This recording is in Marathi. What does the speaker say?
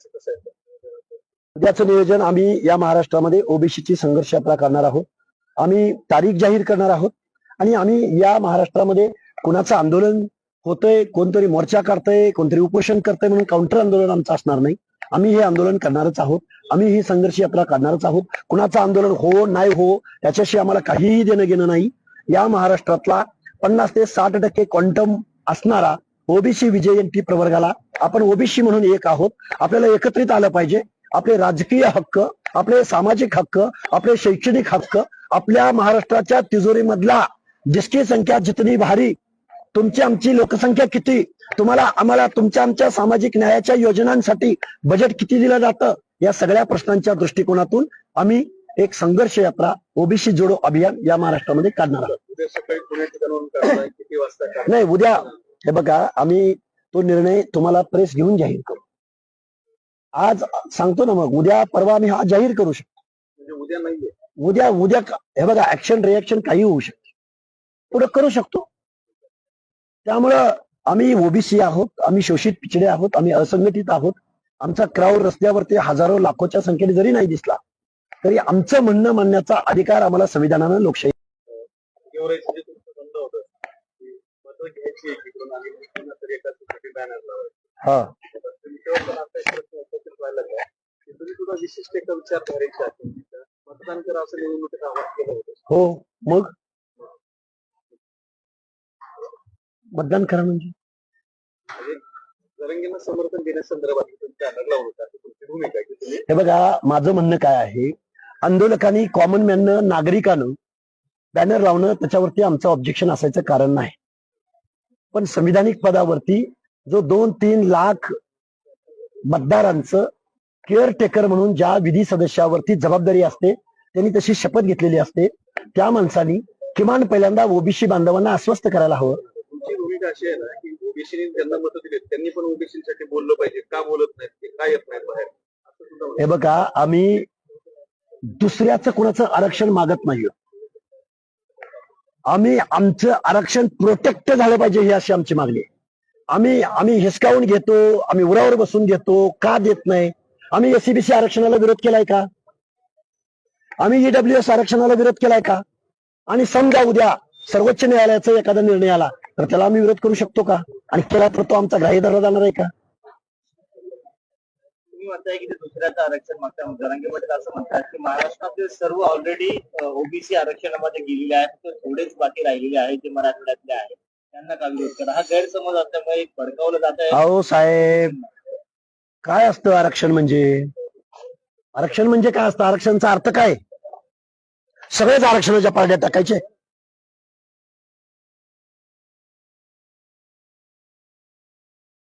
उद्याचं कसं आहे? उद्याचं नियोजन आम्ही या महाराष्ट्रामध्ये ओबीसीची संघर्ष यात्रा करणार आहोत. आम्ही तारीख जाहीर करणार आहोत आणि आम्ही या महाराष्ट्रामध्ये कुणाचं आंदोलन होतंय, कोणतरी मोर्चा करतंय, कोणतरी उपोषण करतंय म्हणून काउंटर आंदोलन आमचं असणार नाही. आम्ही हे आंदोलन करणारच आहोत. आम्ही ही संघर्ष यात्रा करणारच आहोत. कुणाचं आंदोलन हो नाही हो त्याच्याशी आम्हाला काहीही देणं घेणं नाही. या महाराष्ट्रातला 50 ते 60% क्वांटम असणारा ओबीसी विजयंती प्रवर्गाला आपण ओबीसी म्हणून एक आहोत. आपल्याला एकत्रित आलं पाहिजे. आपले राजकीय हक्क, आपले सामाजिक हक्क, आपले शैक्षणिक हक्क, आपल्या महाराष्ट्राच्या तिजोरीमधला जिसकी संख्या जितनी भारी, तुमची आमची लोकसंख्या किती, तुम्हाला आम्हाला तुमच्या आमच्या सामाजिक न्यायाच्या योजनांसाठी बजेट किती दिलं जातं, या सगळ्या प्रश्नांच्या दृष्टिकोनातून आम्ही एक संघर्ष यात्रा ओबीसी जोडो अभियान या महाराष्ट्रामध्ये काढणार आहोत. उद्या सकाळी पुण्यात जाऊन करताय, किती वाजता करताय? नाही, उद्या हे बघा, आम्ही तो निर्णय तुम्हाला प्रेस घेऊन जाहीर करू. आज सांगतो ना, मग उद्या परवा आम्ही हा जाहीर करू शकतो. म्हणजे उद्या नाहीये? उद्या हे बघा, ऍक्शन रिएक्शन काही होऊ शकते, पुढे करू शकतो. त्यामुळं आम्ही ओबीसी आहोत, आम्ही शोषित पिछडे आहोत, आम्ही असंघटित आहोत. आमचा क्राऊड रस्त्यावरती हजारो लाखोच्या संख्येने जरी नाही दिसला तरी आमचं म्हणणं मानण्याचा अधिकार आम्हाला संविधानानं लोकशाही. गेवराईचं जे तुमचं म्हणणं होतं की मतं घ्यायची एकीकडून आणि पुन्हा तरी एकासाठी बॅनर लावायचं, हा, तुमच्यावर पण आता एक प्रश्न उपस्थित व्हायला लागला की तुम्ही सुद्धा विशिष्ट एका विचारधारेचे आहात, मतदान करा असं निवडणुकीत आवाहन केलं होतं. हो, मग मतदान करा म्हणजे जरांगेंना समर्थन देण्यासंदर्भात तुमच्या बॅनर लावून होता, तुमची भूमिका आहे की तुम्ही. हे बघा, माझं म्हणणं काय आहे, आंदोलकांनी, कॉमन मॅननं, नागरिकानं बॅनर लावणं त्याच्यावरती आमचं ऑब्जेक्शन असायचं कारण नाही. पण संविधानिक पदावरती जो 2-3 लाख मतदारांचं केअरटेकर म्हणून ज्या विधी सदस्यावरती जबाबदारी असते, त्यांनी तशी शपथ घेतलेली असते, त्या माणसांनी किमान पहिल्यांदा ओबीसी बांधवांना आश्वस्त करायला हवं. तुमची भूमिका अशी आहे ना की ओबीसीने ज्यांना मतं दिली त्यांनी पण ओबीसीसाठी बोललं पाहिजे, का बोलत नाहीत, ते का येत नाहीत बाहेर, असं सुद्धा म्हणतात. हे बघा, आम्ही दुसऱ्याचं कुणाचं आरक्षण मागत नाही. आम्ही आमचं आरक्षण प्रोटेक्ट झालं पाहिजे ही अशी आमची मागणी आहे. आम्ही हिसकावून घेतो, आम्ही उरावर बसून घेतो, का देत नाही? आम्ही एससीबीसी आरक्षणाला विरोध केलाय का? आम्ही ईडब्ल्यूएस आरक्षणाला विरोध केलाय का? आणि समजा उद्या सर्वोच्च न्यायालयाचा एखादा निर्णय आला तर त्याला आम्ही विरोध करू शकतो का? आणि केला तर तो आमचा ग्राह्य धरला जाणार आहे का? तुम्ही म्हणताय की ते दुसऱ्याचं आरक्षण मागता, जरांगे पाटील असं म्हणतात की महाराष्ट्रातील सर्व ऑलरेडी ओबीसी आरक्षणामध्ये गेलेले आहेत, तर थोडेच बाकी राहिलेले आहेत जे मराठवाड्यातले आहेत, त्यांना का विरोध करा? हा गैरसमज असल्यामुळे एक भडकावलं जात आहे. अहो साहेब, काय असतं आरक्षण म्हणजे? आरक्षण म्हणजे काय असतं? आरक्षणाचा अर्थ काय? सगळेच आरक्षणाच्या पारड्यात टाकायचे?